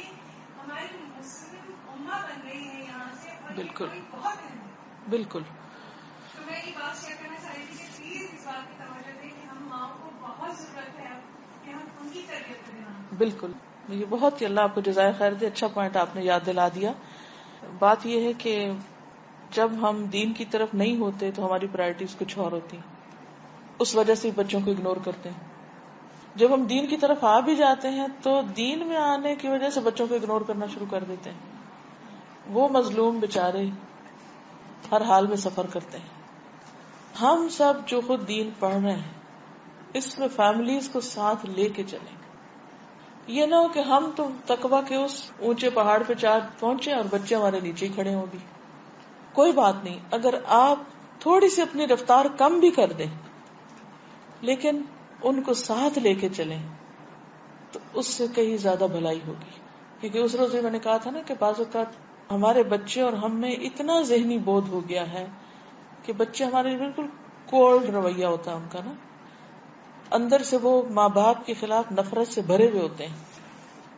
ہماری مسلم امہ بن رہی ہے یہاں سے, اور یہ بالکل پوائنٹ بہت اہم ہے. بالکل. تو میں یہ بات شیئر کرنا چاہ رہی تھی کہ پلیز اس بات کی توجہ دیں کہ ہم ماؤں کو بہت ضرورت ہے کہ ہم ان کی تربیت کریں. بالکل, یہ بہت ہی اللہ آپ کو جزائے خیر دے, اچھا پوائنٹ آپ نے یاد دلا دیا. بات یہ ہے کہ جب ہم دین کی طرف نہیں ہوتے تو ہماری پرائرٹیز کچھ اور ہوتی ہیں, اس وجہ سے بچوں کو اگنور کرتے ہیں. جب ہم دین کی طرف آ بھی جاتے ہیں تو دین میں آنے کی وجہ سے بچوں کو اگنور کرنا شروع کر دیتے ہیں. وہ مظلوم بےچارے ہر حال میں سفر کرتے ہیں. ہم سب جو خود دین پڑھ رہے ہیں اس میں فیملیز کو ساتھ لے کے چلیں. یہ نہ ہو کہ ہم تو تقویٰ کے اس اونچے پہاڑ پہ پہنچے اور بچے ہمارے نیچے ہی کھڑے ہوں بھی. کوئی بات نہیں, اگر آپ تھوڑی سی اپنی رفتار کم بھی کر دیں لیکن ان کو ساتھ لے کے چلیں تو اس سے کہیں زیادہ بھلائی ہوگی. کیونکہ اس روز میں نے کہا تھا نا کہ بعض اوقات ہمارے بچے اور ہم میں اتنا ذہنی بودھ ہو گیا ہے کہ بچے ہمارے بالکل کولڈ رویہ ہوتا ہے ان کا نا, اندر سے وہ ماں باپ کے خلاف نفرت سے بھرے ہوئے ہوتے ہیں.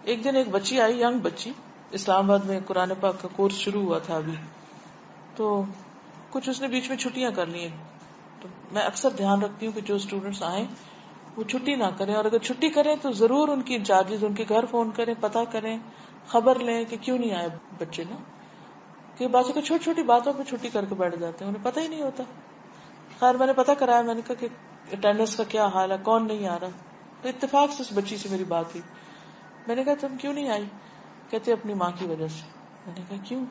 ایک دن ایک بچی آئی, ینگ بچی, اسلام آباد میں قرآن پاک کا کورس شروع ہوا تھا ابھی, تو کچھ اس نے بیچ میں چھٹیاں کر لی ہیں. تو میں اکثر دھیان رکھتی ہوں کہ جو اسٹوڈینٹس آئیں وہ چھٹی نہ کریں, اور اگر چھٹی کریں تو ضرور ان کی انچارجز ان کے گھر فون کریں, پتہ کریں, خبر لیں کہ کیوں نہیں آئے بچے نا. کہ بعض کو چھوٹی چھوٹی باتوں پہ چھٹی کر کے بیٹھ جاتے ہیں, انہیں پتہ ہی نہیں ہوتا. خیر میں نے پتہ کرایا, میں نے کہا کہ اٹینڈنس کا کیا حال ہے, کون نہیں آ رہا. تو اتفاق سے اس بچی سے میری بات ہوئی. میں نے کہا تم کیوں نہیں آئی؟ کہتے اپنی ماں کی وجہ سے. میں نے کہا کیوں؟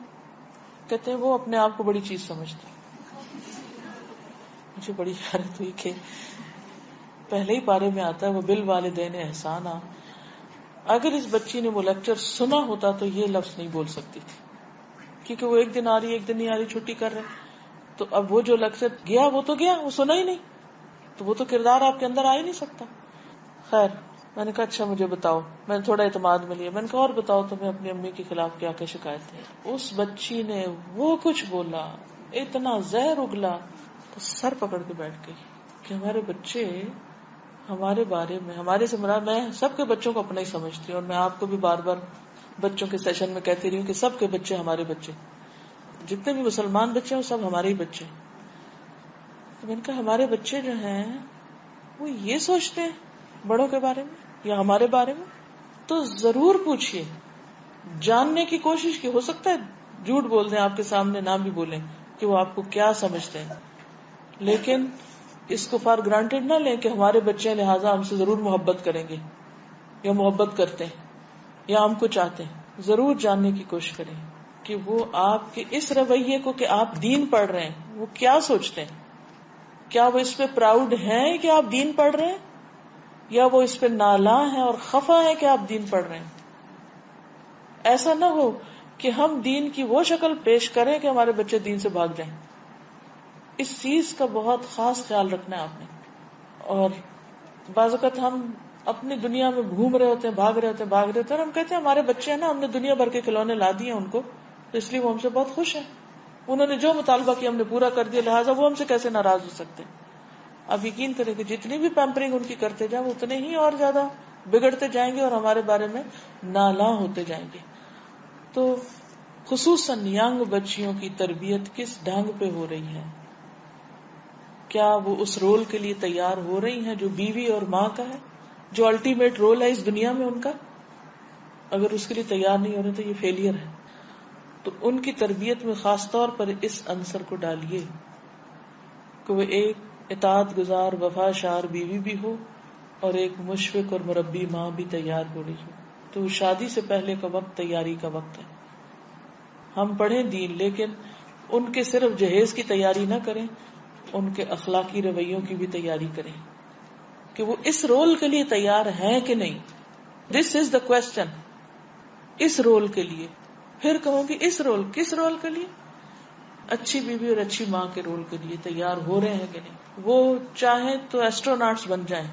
کہتے ہیں وہ اپنے آپ کو بڑی چیز سمجھتی. مجھے بڑی حیرت ہوئی کہ پہلے ہی پارے میں آتا ہے وہ بالوالدین احسانا. اگر اس بچی نے وہ لیکچر سنا ہوتا تو یہ لفظ نہیں بول سکتی تھی, کیونکہ وہ ایک دن آ رہی ایک دن نہیں آ رہی, چھٹی کر رہے. تو اب وہ جو لیکچر گیا وہ تو گیا, وہ سنا ہی نہیں, تو وہ تو کردار آپ کے اندر آ ہی نہیں سکتا. خیر میں نے کہا اچھا مجھے بتاؤ, میں نے تھوڑا اعتماد میں لیا. میں نے کہا اور بتاؤ تمہیں اپنی امی کے خلاف کیا کیا شکایت ہے. اس بچی نے وہ کچھ بولا, اتنا زہر اگلا, تو سر پکڑ کے بیٹھ گئی کہ ہمارے بچے ہمارے بارے میں, ہمارے سے مراد میں سب کے بچوں کو اپنا ہی سمجھتی ہوں, اور میں آپ کو بھی بار بار بچوں کے سیشن میں کہتی رہی ہوں کہ سب کے بچے ہمارے بچے, جتنے بھی مسلمان بچے ہیں وہ سب ہمارے ہی بچے. تو میں نے کہا ہمارے بچے جو ہیں وہ یہ سوچتے ہیں بڑوں کے بارے میں یا ہمارے بارے میں, تو ضرور پوچھئے, جاننے کی کوشش کی. ہو سکتا ہے جھوٹ بول دیں آپ کے سامنے, نہ بھی بولیں کہ وہ آپ کو کیا سمجھتے ہیں, لیکن اس کو فار گرانٹیڈ نہ لیں کہ ہمارے بچے لہٰذا ہم سے ضرور محبت کریں گے یا محبت کرتے ہیں یا ہم کو چاہتے ہیں. ضرور جاننے کی کوشش کریں کہ وہ آپ کے اس رویے کو کہ آپ دین پڑھ رہے ہیں وہ کیا سوچتے ہیں. کیا وہ اس پہ پراؤڈ ہیں کہ آپ دین پڑھ رہے ہیں, یا وہ اس پہ نالاں ہیں اور خفا ہے کہ آپ دین پڑھ رہے ہیں. ایسا نہ ہو کہ ہم دین کی وہ شکل پیش کریں کہ ہمارے بچے دین سے بھاگ جائیں. اس چیز کا بہت خاص خیال رکھنا ہے آپ نے. اور بعض اوقات ہم اپنی دنیا میں گھوم رہے ہوتے ہیں, بھاگ رہے ہوتے ہیں, اور ہم کہتے ہیں ہمارے بچے ہیں نا, ہم نے دنیا بھر کے کھلونے لا دیے ان کو, تو اس لیے وہ ہم سے بہت خوش ہیں, انہوں نے جو مطالبہ کیا ہم نے پورا کر دیا, لہٰذا وہ ہم سے کیسے ناراض ہو سکتے ہیں. اب یقین کریں کہ جتنی بھی پیمپرنگ ان کی کرتے جائیں وہ اتنے ہی اور زیادہ بگڑتے جائیں گے اور ہمارے بارے میں نالاں ہوتے جائیں گے. تو خصوصاً ینگ بچیوں کی تربیت کس ڈھنگ پہ ہو رہی ہے؟ کیا وہ اس رول کے لیے تیار ہو رہی ہیں جو بیوی اور ماں کا ہے, جو الٹیمیٹ رول ہے اس دنیا میں ان کا؟ اگر اس کے لیے تیار نہیں ہو رہے تو یہ فیلئر ہے. تو ان کی تربیت میں خاص طور پر اس عنصر کو ڈالیے کہ وہ ایک اطاعت گزار وفا شار بیوی بھی ہو اور ایک مشفق اور مربی ماں بھی تیار ہو رہی ہو. تو شادی سے پہلے کا وقت تیاری کا وقت ہے. ہم پڑھیں دین, لیکن ان کے صرف جہیز کی تیاری نہ کریں, ان کے اخلاقی رویوں کی بھی تیاری کریں کہ وہ اس رول کے لیے تیار ہیں کہ نہیں. دس از دا کوشچن. اس رول کے لیے. پھر کہوں گی اس رول, کس رول کے لیے؟ اچھی بیوی اور اچھی ماں کے رول کے لیے تیار ہو رہے ہیں کہ نہیں؟ وہ چاہیں تو ایسٹروناٹس بن جائیں,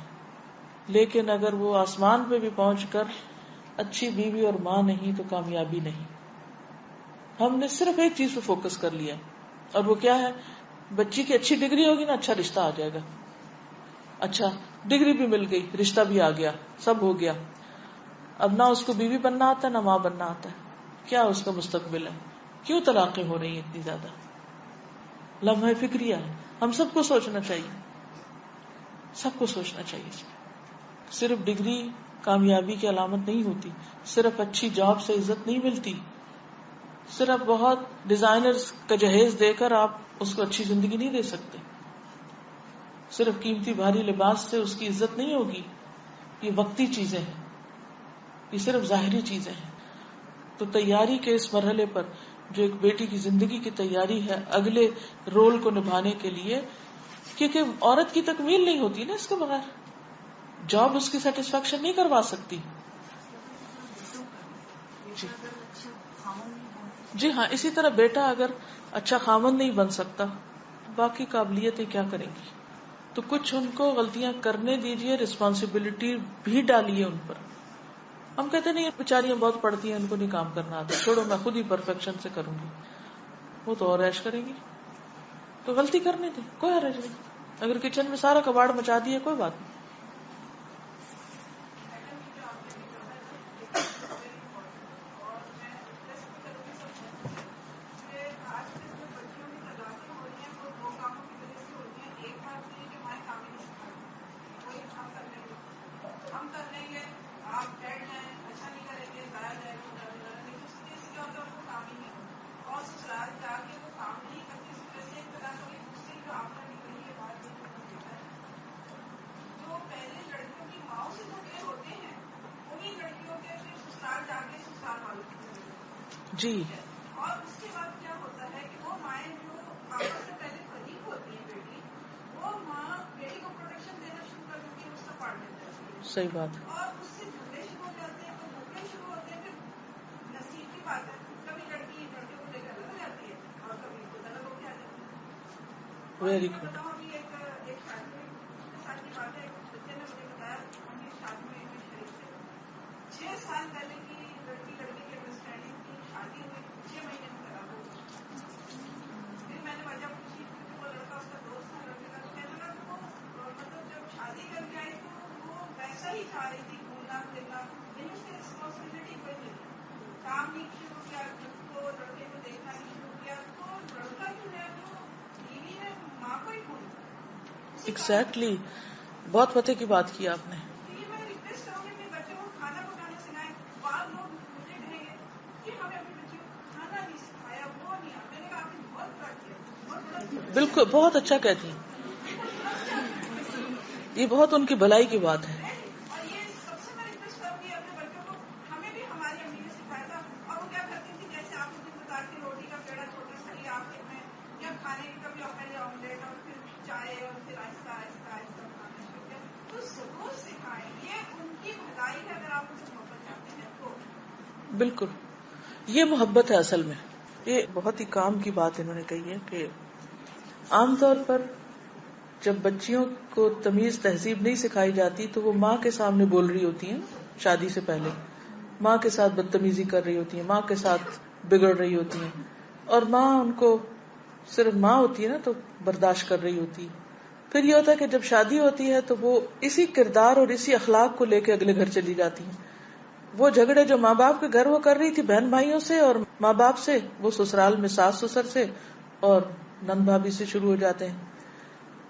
لیکن اگر وہ آسمان پہ بھی پہنچ کر اچھی بیوی اور ماں نہیں تو کامیابی نہیں. ہم نے صرف ایک چیز پہ فوکس کر لیا, اور وہ کیا ہے؟ بچی کی اچھی ڈگری ہوگی نا, اچھا رشتہ آ جائے گا. اچھا ڈگری بھی مل گئی, رشتہ بھی آ گیا, سب ہو گیا. اب نہ اس کو بیوی بننا آتا ہے نہ ماں بننا آتا ہے. کیا اس کا مستقبل ہے؟ کیوں طلاقیں ہو رہی ہیں اتنی زیادہ؟ لمحہ فکریہ ہے. ہم سب کو سوچنا چاہیے, سب کو سوچنا چاہیے. صرف ڈگری کامیابی کی علامت نہیں ہوتی, صرف اچھی جاب سے عزت نہیں ملتی, صرف بہت ڈیزائنرز کا جہیز دے کر آپ اس کو اچھی زندگی نہیں دے سکتے, صرف قیمتی بھاری لباس سے اس کی عزت نہیں ہوگی. یہ وقتی چیزیں ہیں, یہ صرف ظاہری چیزیں ہیں. تو تیاری کے اس مرحلے پر جو ایک بیٹی کی زندگی کی تیاری ہے اگلے رول کو نبھانے کے لیے, کیونکہ عورت کی تکمیل نہیں ہوتی نا اس کے بغیر, جاب اس کی سیٹسفیکشن نہیں کروا سکتی. جی ہاں, اسی طرح بیٹا اگر اچھا خامن نہیں بن سکتا, باقی قابلیتیں کیا کریں گی؟ تو کچھ ان کو غلطیاں کرنے دیجئے, رسپانسبلٹی بھی ڈالیے ان پر. ہم کہتے نہیں بیچاریاں بہت پڑھتی ہیں, ان کو نہیں کام کرنا آتا, چھوڑو میں خود ہی پرفیکشن سے کروں گی. وہ تو اور عیش کریں گی, تو غلطی کرنے دیں, کوئی حرج نہیں. اگر کچن میں سارا کباڑ مچا دیے کوئی بات نہیں. جی اور اس کے بعد کیا ہوتا ہے کہ وہ مائیں جو آپس سے پہلے فریق ہوتی ہیں بیٹی, وہ ماں بیٹی کو پروٹیکشن دینا شروع کر دیتی ہے, اس کا پارٹ بن جاتی ہے. صحیح بات. اور اس سے جھگڑے شروع ہو جاتے ہیں, تو جھگڑے شروع ہوتے ہیں پھر نصیب کی بات ہے, کبھی لڑکی لڑکے کو لے کر الگ ہو جاتی ہے اور کبھی خود الگ ہو کے آ جاتی ہے. ویری میں گڈ. بتاؤں ابھی ایک شادی میں کے ساتھ کی بات ہے, ایک بچے نے مجھے بتایا ہم نے شادی میں شریک تھے, 6 سال پہلے کی لڑکی لڑکے کی انڈرسٹینڈنگ کی, شادی ہوئی 6 مہینے میں طلاق ہو گئی. پھر میں نے وجہ پوچھی کیونکہ وہ لڑکا اس کا دوست تھا لڑکے کا, تو کہنے لگا وہ مطلب جب شادی کر کے آئی تو وہ ویسا ہی چاہ رہی تھی, گھومنا پھرنا, لیکن اس کی رسپانسبلٹی کوئی نہیں, کام نہیں شروع کیا, خود کو لڑکے کو دیکھنا نہیں شروع کیا, تو لڑکا جو ہے وہ بیوی ہے ماں کو ہی بھول گیا. ایگزیکٹلی, بہت پتے کی بات کی آپ نے. میں ریکویسٹ کروں گی اپنے بچوں کو کھانا پکانا سکھائیں. بعض لوگ مجھے کہیں گے کہ ہمیں اپنے بچوں کو کھانا نہیں سکھایا, وہ نہیں آتا. میں نے کہا آپ نے بہت بڑا کیا, بہت بڑا. بالکل بہت اچھا کہتی ہیں, یہ بہت ان کی بھلائی کی بات ہے. اور یہ سب سے میں ریکویسٹ کروں گی اپنے بچوں کو, ہمیں بھی ہماری امی نے سکھایا تھا, اور وہ کیا کرتی تھی جیسے آپ مجھے بتا کے روٹی کا پیڑا چھوٹا سا لیا آپ میں, یا کھانے کی کبھی اپنے لیے آملیٹ اور پھر چائے اور پھر آہستہ آہستہ آہستہ کھانا شروع کیا. تو ضرور سکھائیں, یہ ان کی بھلائی ہے اگر آپ مجھے محبت چاہتے ہیں تو. بالکل, یہ محبت ہے اصل میں. یہ بہت ہی کام کی بات انہوں نے کہی ہے کہ عام طور پر جب بچیوں کو تمیز تہذیب نہیں سکھائی جاتی تو وہ ماں کے سامنے بول رہی ہوتی ہیں, شادی سے پہلے ماں کے ساتھ بدتمیزی کر رہی ہوتی ہیں, ماں کے ساتھ بگڑ رہی ہوتی ہیں, اور ماں ان کو صرف ماں ہوتی ہے نا تو برداشت کر رہی ہوتی. پھر یہ ہوتا ہے کہ جب شادی ہوتی ہے تو وہ اسی کردار اور اسی اخلاق کو لے کے اگلے گھر چلی جاتی ہیں. وہ جھگڑے جو ماں باپ کے گھر وہ کر رہی تھی بہن بھائیوں سے اور ماں باپ سے, وہ سسرال میں ساس سسر سے اور نند بھابھی سے شروع ہو جاتے ہیں.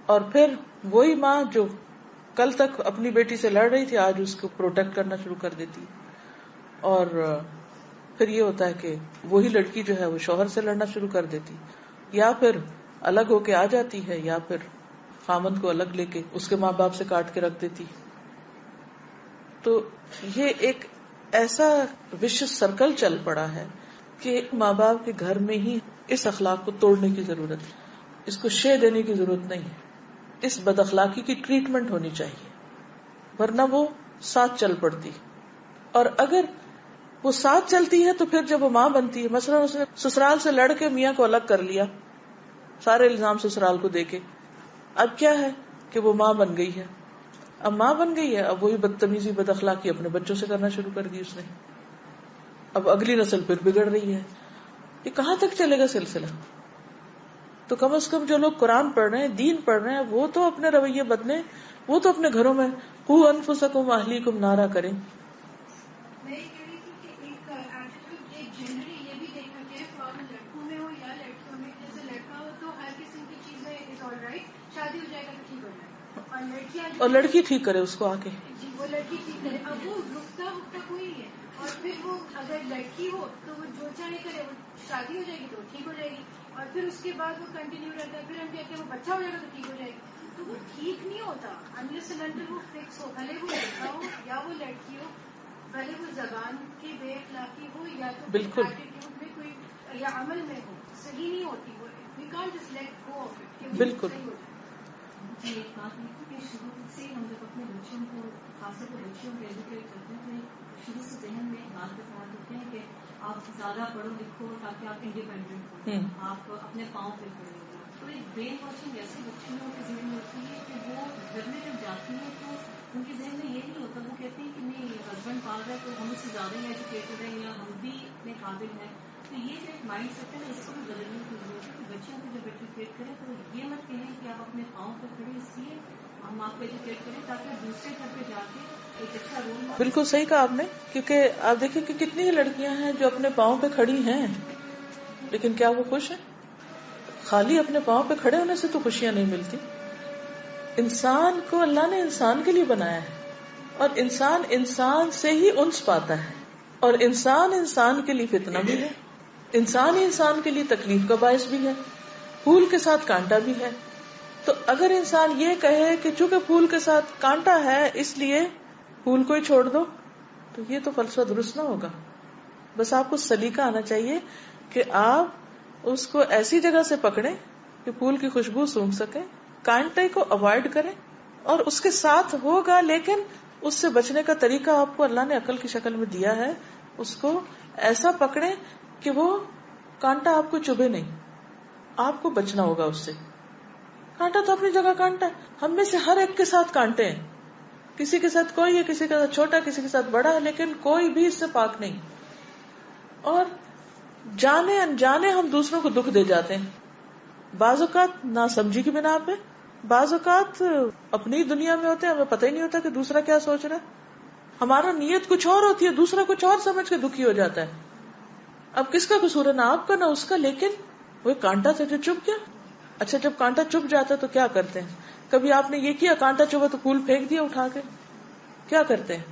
اور پھر وہی ماں جو کل تک اپنی بیٹی سے لڑ رہی تھی آج اس کو پروٹیکٹ کرنا شروع کر دیتی. اور پھر یہ ہوتا ہے کہ وہی لڑکی جو ہے وہ شوہر سے لڑنا شروع کر دیتی, یا پھر الگ ہو کے آ جاتی ہے, یا پھر خامند کو الگ لے کے اس کے ماں باپ سے کاٹ کے رکھ دیتی. تو یہ ایک ایسا وشس سرکل چل پڑا ہے کہ ماں باپ کے گھر میں ہی اس اخلاق کو توڑنے کی ضرورت ہے, اس کو شے دینے کی ضرورت نہیں ہے. اس بد اخلاقی کی ٹریٹمنٹ ہونی چاہیے, ورنہ وہ ساتھ چل پڑتی. اور اگر وہ ساتھ چلتی ہے تو پھر جب وہ ماں بنتی ہے، مثلا اس نے سسرال سے لڑ کے میاں کو الگ کر لیا، سارے الزام سسرال کو دے کے، اب کیا ہے کہ وہ ماں بن گئی ہے، اب ماں بن گئی ہے، اب وہی بدتمیزی بد اخلاقی اپنے بچوں سے کرنا شروع کر دی اس نے، اب اگلی نسل پھر بگڑ رہی ہے. یہ کہاں تک چلے گا سلسلہ؟ تو کم از کم جو لوگ قرآن پڑھ رہے ہیں، دین پڑھ رہے ہیں، وہ تو اپنے رویے بدلیں، وہ تو اپنے گھروں میں قوا انفسکم واہلیکم نارا کریں. میں یہ کہہ رہی تھی کہ ایک ایٹیٹیوڈ ایک جنرلی یہ بھی دیکھا جائے فارم لڑکوں میں ہو یا لڑکیوں میں، جیسے لڑکا ہو تو ہر قسم کی چیزیں از آل رائٹ، شادی ہو جائے گا تو ٹھیک ہو جائے گا، اور لڑکیاں اور لڑکی ٹھیک کرے اس کو آ کے. جی وہ لڑکی ٹھیک کرے، اب وہ رکتا کوئی نہیں ہے. اور پھر وہ اگر لڑکی ہو تو وہ جو چاہے کرے، وہ شادی ہو جائے گی تو ٹھیک ہو جائے گی، اور پھر اس کے بعد وہ کنٹینیو رہتا ہے، پھر ہم کہتے ہیں وہ بچہ ہو جائے گا تو ٹھیک ہو جائے گی. تو وہ ٹھیک نہیں ہوتا انلیس اینڈ انٹل وہ فکس ہو، بھلے وہ لڑکا ہو یا وہ لڑکی ہو، بھلے وہ زبان کی بے اخلاقی ہو یا تو بالکل ایٹیٹیوڈ میں کوئی یا عمل میں ہو، صحیح نہیں ہوتی وہ. We can't just let go of it کہ وہ بالکل. صحیح ہو جائے. جی ایک بات یہ تھی کہ شروع سے ہی ہم جب اپنے بچوں کو، خاص طور پر بچوں کو ایجوکیٹ کرتے ہیں تو شروع سے ذہن میں بات بتا دیتے ہیں کہ آپ زیادہ پڑھو لکھو تاکہ آپ انڈیپینڈنٹ ہوں، آپ اپنے پاؤں پہ کھڑے ہو. تو ایک برین واشنگ ایسی بچیوں کے ذہن میں ہوتی ہے کہ وہ گھر میں جب جاتی ہیں تو ان کے ذہن میں یہ نہیں ہوتا، وہ کہتے ہیں کہ نہیں ہسبینڈ پال رہا ہے تو ہم اس سے زیادہ ہی ایجوکیٹڈ ہیں یا ہم بھی اتنے قابل ہیں. تو یہ جو ایک مائنڈ سیٹ ہے نا، اس کو بھی بدلنے کی ضرورت ہے کہ بچوں کو جب ایجوکیٹ کریں تو یہ مت کہیں کہ آپ اپنے پاؤں پہ کھڑے، اس لیے ہم آپ کو ایجوکیٹ کریں تاکہ دوسرے گھر پہ جا کے ایک اچھا رول ماڈل. بالکل صحیح کہا آپ نے، کیونکہ آپ دیکھیں کہ کتنی لڑکیاں ہیں جو اپنے پاؤں پہ کھڑی ہیں لیکن کیا وہ خوش ہیں؟ خالی اپنے پاؤں پہ کھڑے ہونے سے تو خوشیاں نہیں ملتی. انسان کو اللہ نے انسان کے لیے بنایا ہے، اور انسان انسان سے ہی انس پاتا ہے، اور انسان انسان کے لیے فتنہ بھی ہے، انسان ہی انسان کے لیے تکلیف کا باعث بھی ہے، پھول کے ساتھ کانٹا بھی ہے. تو اگر انسان یہ کہے کہ چونکہ پھول کے ساتھ کانٹا ہے اس لیے پھول کو ہی چھوڑ دو، تو یہ تو فلسفہ درست نہ ہوگا. بس آپ کو سلیقہ آنا چاہیے کہ آپ اس کو ایسی جگہ سے پکڑیں کہ پھول کی خوشبو سونگھ سکیں، کانٹے کو اوائڈ کریں، اور اس کے ساتھ ہوگا لیکن اس سے بچنے کا طریقہ آپ کو اللہ نے عقل کی شکل میں دیا ہے. اس کو ایسا پکڑیں کہ وہ کانٹا آپ کو چبھے نہیں، آپ کو بچنا ہوگا اس سے. کانٹا تو اپنی جگہ کانٹا ہے، ہم میں سے ہر ایک کے ساتھ کانٹے ہیں، کسی کے ساتھ کوئی ہے، کسی کے ساتھ چھوٹا، کسی کے ساتھ بڑا ہے، لیکن کوئی بھی اس سے پاک نہیں. اور جانے انجانے ہم دوسروں کو دکھ دے جاتے ہیں، بعض اوقات ناسمجھی کی بنا پہ، بعض اوقات اپنی دنیا میں ہوتے ہیں، ہمیں پتہ ہی نہیں ہوتا کہ دوسرا کیا سوچ رہا ہے، ہمارا نیت کچھ اور ہوتی ہے، دوسرا کچھ اور سمجھ کے دکھی ہو جاتا ہے. اب کس کا قصور ہے؟ نہ آپ کا نہ اس کا، لیکن وہ کانٹا تھا جو چپ گیا. اچھا جب کانٹا چپ جاتا تو کیا کرتے ہیں؟ کبھی آپ نے یہ کیا کانٹا چبھا تو پھول پھینک دیا اٹھا کے؟ کیا کرتے ہیں؟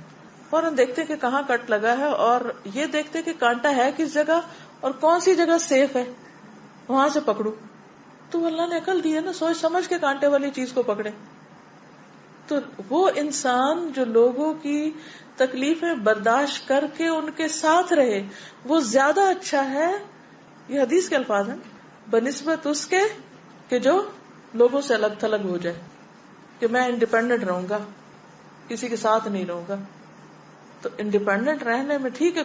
فوراً دیکھتے ہیں کہ کہاں کٹ لگا ہے، اور یہ دیکھتے ہیں کہ کانٹا ہے کس جگہ اور کون سی جگہ سیف ہے، وہاں سے پکڑو. تو اللہ نے عقل دی ہے نا، سوچ سمجھ کے کانٹے والی چیز کو پکڑے. تو وہ انسان جو لوگوں کی تکلیفیں برداشت کر کے ان کے ساتھ رہے، وہ زیادہ اچھا ہے، یہ حدیث کے الفاظ ہیں، بنسبت اس کے کہ جو لوگوں سے الگ تھلگ ہو جائے، کہ میں انڈیپینڈنٹ رہوں گا، کسی کے ساتھ نہیں رہوں گا. تو انڈیپینڈنٹ رہنے میں ٹھیک ہے